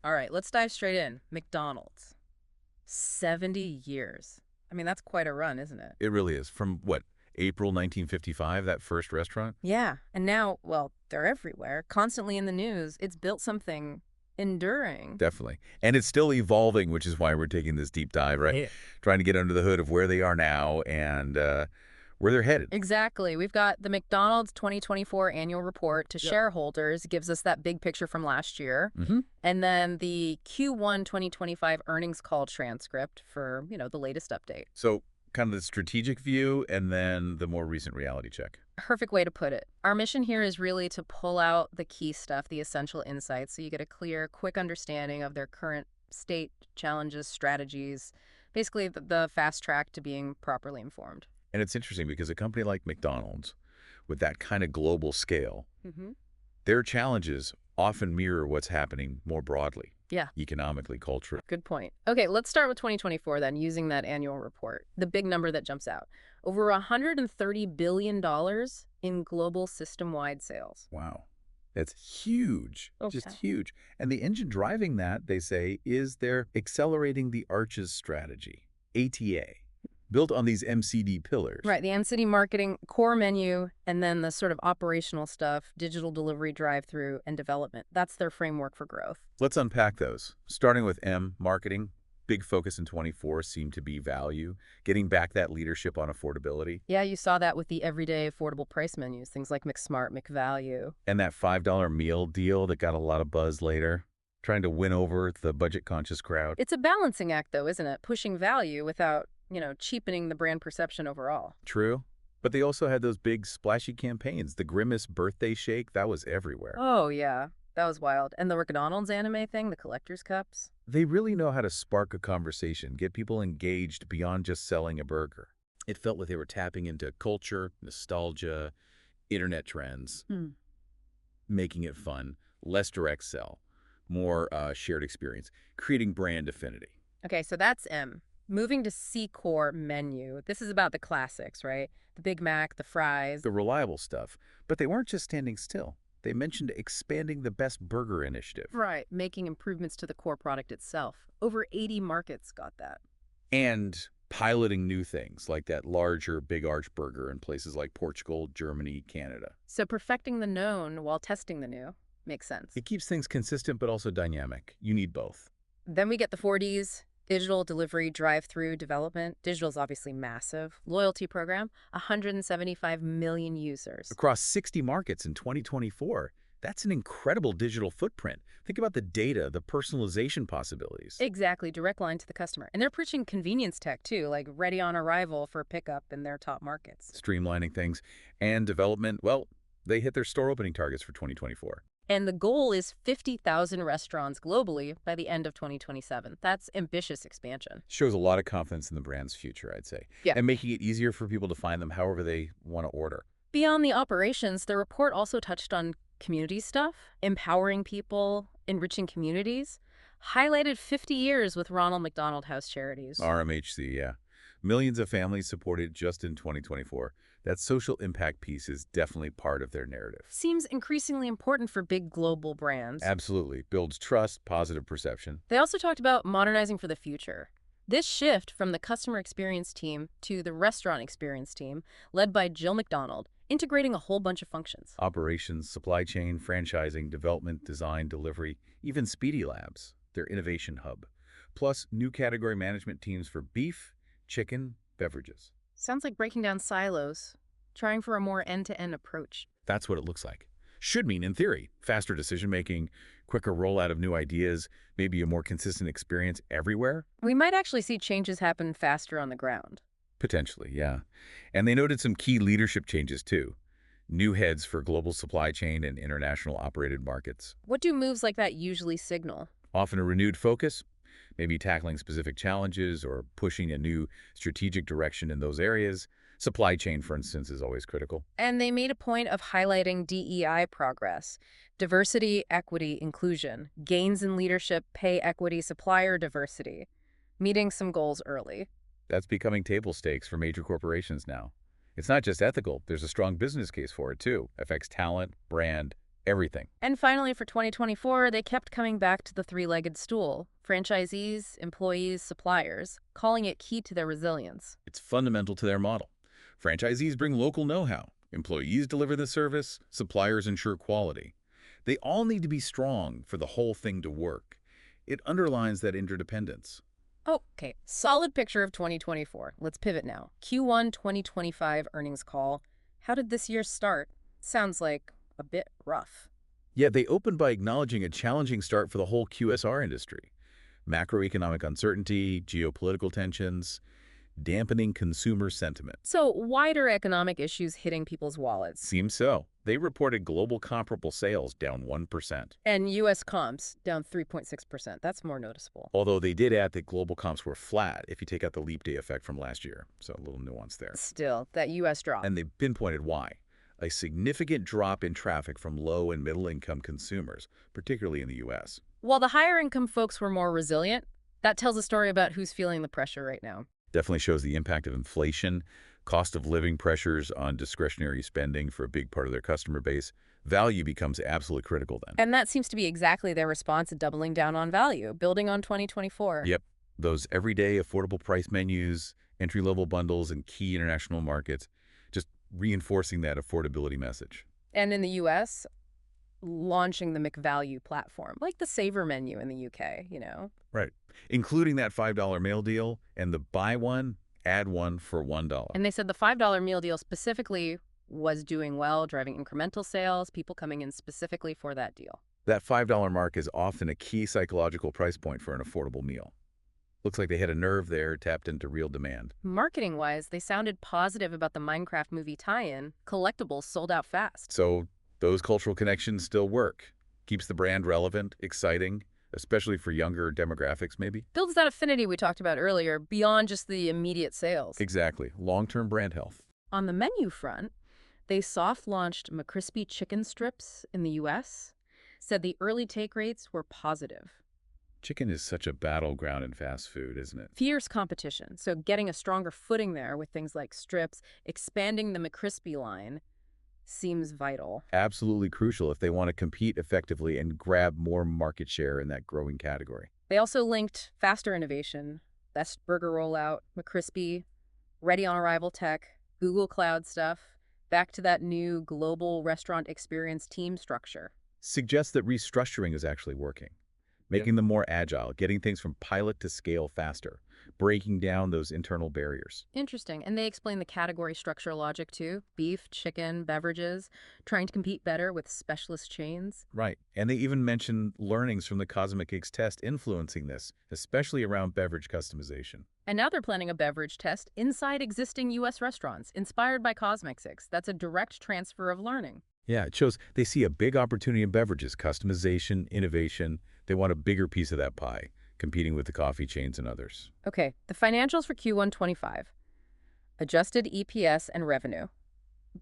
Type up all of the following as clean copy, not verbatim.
All right, let's dive straight in. McDonald's. 70 years. I mean, that's quite a run, isn't it? It really is. From what, April 1955, that first restaurant? Yeah. And now, well, they're everywhere, constantly in the news. It's built something enduring. Definitely. And it's still evolving, which is why we're taking this deep dive, right? Yeah. Trying to get under the hood of where they are now and where they're headed. Exactly. We've got the McDonald's 2024 annual report to Yep. shareholders, gives us that big picture from last year. And then the Q1 2025 earnings call transcript for, the latest update. So kind of the strategic view and then the more recent reality check. Perfect way to put it. Our mission here is really to pull out the key stuff, the essential insights, so you get a clear, quick understanding of their current state, challenges, strategies, basically the fast track to being properly informed. And it's interesting because a company like McDonald's, with that kind of global scale, Mm-hmm. their challenges often mirror what's happening more broadly, Yeah. economically, culturally. Good point. Okay, let's start with 2024 then, using that annual report. The big number that jumps out. Over $130 billion in global system-wide sales. Wow. That's huge, just Okay. huge. And the engine driving that, they say, is their Accelerating the Arches strategy, ATA, built on these MCD pillars. Right, the M-City marketing, core menu, and then the sort of operational stuff, digital delivery, drive-through, and development. That's their framework for growth. Let's unpack those. Starting with M, marketing. Big focus in 24 seemed to be value, getting back that leadership on affordability. Yeah, you saw that with the everyday affordable price menus, things like McSmart, McValue. And that $5 meal deal that got a lot of buzz later, trying to win over the budget-conscious crowd. It's a balancing act, though, isn't it? Pushing value without, cheapening the brand perception overall. True. But they also had those big splashy campaigns. The Grimace birthday shake, that was everywhere. Oh, yeah. That was wild. And the McDonald's anime thing, the collector's cups? They really know how to spark a conversation, get people engaged beyond just selling a burger. It felt like they were tapping into culture, nostalgia, internet trends, making it fun, less direct sell, more shared experience, creating brand affinity. Okay, so that's M. Moving to C-Core menu. This is about the classics, right? The Big Mac, the fries. The reliable stuff. But they weren't just standing still. They mentioned expanding the Best Burger initiative. Right, making improvements to the core product itself. Over 80 markets got that. And piloting new things like that larger Big Arch burger in places like Portugal, Germany, Canada. So perfecting the known while testing the new makes sense. It keeps things consistent but also dynamic. You need both. Then we get the 4Ds, digital delivery, drive-through, development. Digital is obviously massive. Loyalty program, 175 million users. Across 60 markets in 2024, that's an incredible digital footprint. Think about the data, the personalization possibilities. Exactly, direct line to the customer. And they're preaching convenience tech too, like ready on arrival for pickup in their top markets. Streamlining things. And development, well, they hit their store opening targets for 2024. And the goal is 50,000 restaurants globally by the end of 2027. That's ambitious expansion. Shows a lot of confidence in the brand's future, I'd say. Yeah. And making it easier for people to find them however they want to order. Beyond the operations, the report also touched on community stuff, empowering people, enriching communities, highlighted 50 years with Ronald McDonald House Charities. RMHC, yeah. Millions of families supported just in 2024. That social impact piece is definitely part of their narrative. Seems increasingly important for big global brands. Absolutely. Builds trust, positive perception. They also talked about modernizing for the future. This shift from the customer experience team to the restaurant experience team, led by Jill McDonald, integrating a whole bunch of functions. Operations, supply chain, franchising, development, design, delivery, even Speedy Labs, their innovation hub. Plus, new category management teams for beef, chicken, beverages. Sounds like breaking down silos, trying for a more end-to-end approach. That's what it looks like. Should mean, in theory, faster decision-making, quicker rollout of new ideas, maybe a more consistent experience everywhere? We might actually see changes happen faster on the ground. Potentially, yeah. And they noted some key leadership changes, too. New heads for global supply chain and international operated markets. What do moves like that usually signal? Often a renewed focus, maybe tackling specific challenges or pushing a new strategic direction in those areas. Supply chain, for instance, is always critical. And they made a point of highlighting DEI progress, diversity, equity, inclusion, gains in leadership, pay equity, supplier diversity, meeting some goals early. That's becoming table stakes for major corporations now. It's not just ethical, there's a strong business case for it too. Affects talent, brand, Everything. And finally, for 2024, they kept coming back to the three-legged stool: franchisees, employees, suppliers, calling it key to their resilience. It's fundamental to their model. Franchisees bring local know-how. Employees deliver the service. Suppliers ensure quality. They all need to be strong for the whole thing to work. It underlines that interdependence. Okay, solid picture of 2024. Let's pivot now. Q1 2025 earnings call. How did this year start? Sounds like a bit rough. Yet they opened by acknowledging a challenging start for the whole QSR industry. Macroeconomic uncertainty, geopolitical tensions, dampening consumer sentiment. So, wider economic issues hitting people's wallets. Seems so. They reported global comparable sales down 1%. And U.S. comps down 3.6%. That's more noticeable. Although they did add that global comps were flat if you take out the leap day effect from last year. So a little nuance there. Still, that U.S. drop. And they pinpointed why. A significant drop in traffic from low and middle income consumers, particularly in the U.S. While the higher income folks were more resilient, that tells a story about who's feeling the pressure right now. Definitely shows the impact of inflation, cost of living pressures on discretionary spending for a big part of their customer base. Value becomes absolutely critical then. And that seems to be exactly their response, doubling down on value, building on 2024. Yep. Those everyday affordable price menus, entry-level bundles in key international markets, just reinforcing that affordability message. And in the U.S., launching the McValue platform, like the Savor menu in the U.K., Right. Including that $5 meal deal and the buy one, add one for $1. And they said the $5 meal deal specifically was doing well, driving incremental sales, people coming in specifically for that deal. That $5 mark is often a key psychological price point for an affordable meal. Looks like they had a nerve there, tapped into real demand. Marketing-wise, they sounded positive about the Minecraft movie tie-in. Collectibles sold out fast. So those cultural connections still work. Keeps the brand relevant, exciting, especially for younger demographics maybe. Builds that affinity we talked about earlier beyond just the immediate sales. Exactly. Long-term brand health. On the menu front, they soft-launched McCrispy chicken strips in the U.S., said the early take rates were positive. Chicken is such a battleground in fast food, isn't it? Fierce competition, so getting a stronger footing there with things like strips, expanding the McCrispy line, seems vital. Absolutely crucial if they want to compete effectively and grab more market share in that growing category. They also linked faster innovation, best burger rollout, McCrispy, ready-on-arrival tech, Google Cloud stuff, back to that new global restaurant experience team structure. Suggests that restructuring is actually working, making them more agile, getting things from pilot to scale faster, breaking down those internal barriers. Interesting. And they explain the category structure logic too. Beef, chicken, beverages, trying to compete better with specialist chains. Right. And they even mention learnings from the CosMc test influencing this, especially around beverage customization. And now they're planning a beverage test inside existing U.S. restaurants, inspired by CosMc. That's a direct transfer of learning. Yeah, it shows they see a big opportunity in beverages, customization, innovation. They want a bigger piece of that pie, competing with the coffee chains and others. Okay, the financials for Q1 25. Adjusted EPS and revenue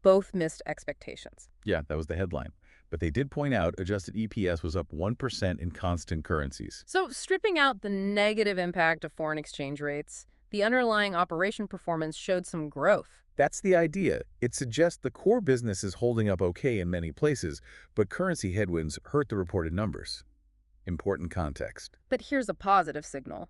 both missed expectations. Yeah, that was the headline. But they did point out adjusted EPS was up 1% in constant currencies. So stripping out the negative impact of foreign exchange rates, the underlying operation performance showed some growth. That's the idea. It suggests the core business is holding up okay in many places, but currency headwinds hurt the reported numbers. Important context. But here's a positive signal.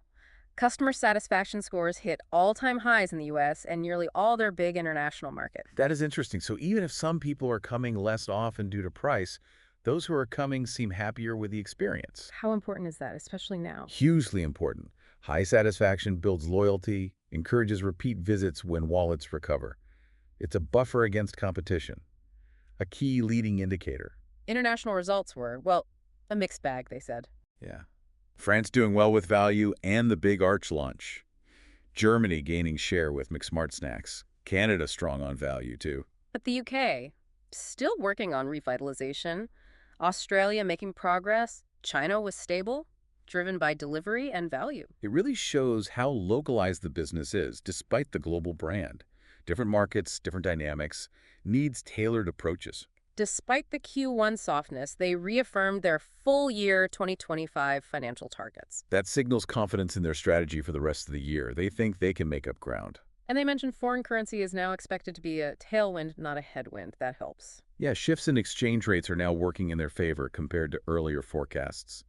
Customer satisfaction scores hit all-time highs in the U.S. and nearly all their big international markets. That is interesting. So even if some people are coming less often due to price, those who are coming seem happier with the experience. How important is that, especially now? Hugely important. High satisfaction builds loyalty, encourages repeat visits when wallets recover. It's a buffer against competition, a key leading indicator. International results were, well, a mixed bag, they said. Yeah. France doing well with value and the big arch launch. Germany gaining share with McSmart snacks. Canada strong on value, too. But the UK, still working on revitalization. Australia making progress. China was stable, driven by delivery and value. It really shows how localized the business is, despite the global brand. Different markets, different dynamics, needs tailored approaches. Despite the Q1 softness, they reaffirmed their full-year 2025 financial targets. That signals confidence in their strategy for the rest of the year. They think they can make up ground. And they mentioned foreign currency is now expected to be a tailwind, not a headwind. That helps. Yeah, shifts in exchange rates are now working in their favor compared to earlier forecasts.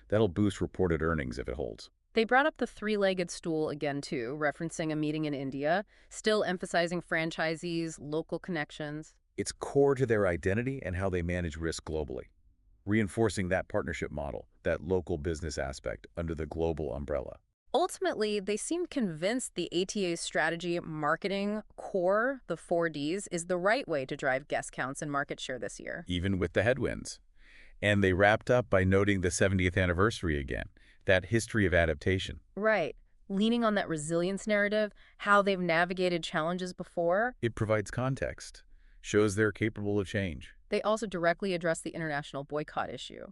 That'll boost reported earnings if it holds. They brought up the three-legged stool again, too, referencing a meeting in India, still emphasizing franchisees, local connections. It's core to their identity and how they manage risk globally, reinforcing that partnership model, that local business aspect under the global umbrella. Ultimately, they seem convinced the ATA's strategy, marketing, core, the 4Ds, is the right way to drive guest counts and market share this year. Even with the headwinds. And they wrapped up by noting the 70th anniversary again, that history of adaptation. Right. Leaning on that resilience narrative, how they've navigated challenges before. It provides context, shows they're capable of change. They also directly address the international boycott issue.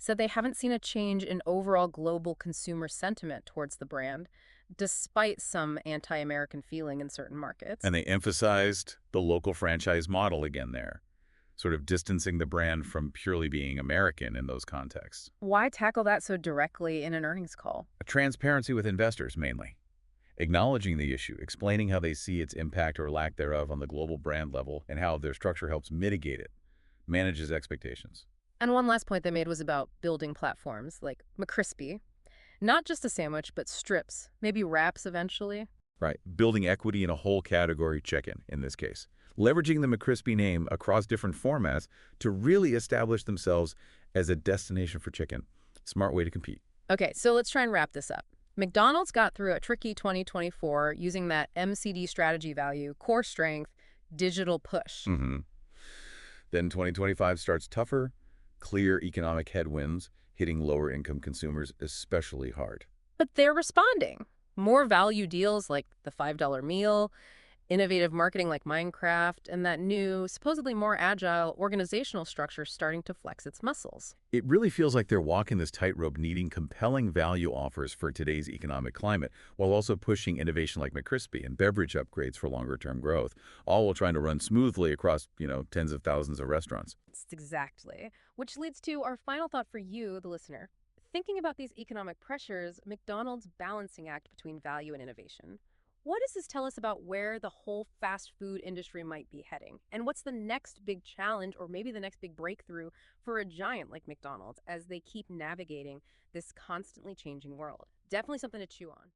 Said they haven't seen a change in overall global consumer sentiment towards the brand, despite some anti-American feeling in certain markets. And they emphasized the local franchise model again there, sort of distancing the brand from purely being American in those contexts. Why tackle that so directly in an earnings call? A transparency with investors, mainly. Acknowledging the issue, explaining how they see its impact or lack thereof on the global brand level and how their structure helps mitigate it, manages expectations. And one last point they made was about building platforms like McCrispy. Not just a sandwich, but strips, maybe wraps eventually. Right, building equity in a whole category chicken in this case. Leveraging the McCrispy name across different formats to really establish themselves as a destination for chicken. Smart way to compete. Okay, so let's try and wrap this up. McDonald's got through a tricky 2024 using that MCD strategy value, core strength, digital push. Then 2025 starts tougher, clear economic headwinds, hitting lower-income consumers especially hard. But they're responding. More value deals like the $5 meal, innovative marketing like Minecraft, and that new, supposedly more agile organizational structure starting to flex its muscles. It really feels like they're walking this tightrope, needing compelling value offers for today's economic climate, while also pushing innovation like McCrispy and beverage upgrades for longer-term growth, all while trying to run smoothly across, tens of thousands of restaurants. Exactly. Which leads to our final thought for you, the listener. Thinking about these economic pressures, McDonald's balancing act between value and innovation. What does this tell us about where the whole fast food industry might be heading? And what's the next big challenge or maybe the next big breakthrough for a giant like McDonald's as they keep navigating this constantly changing world? Definitely something to chew on.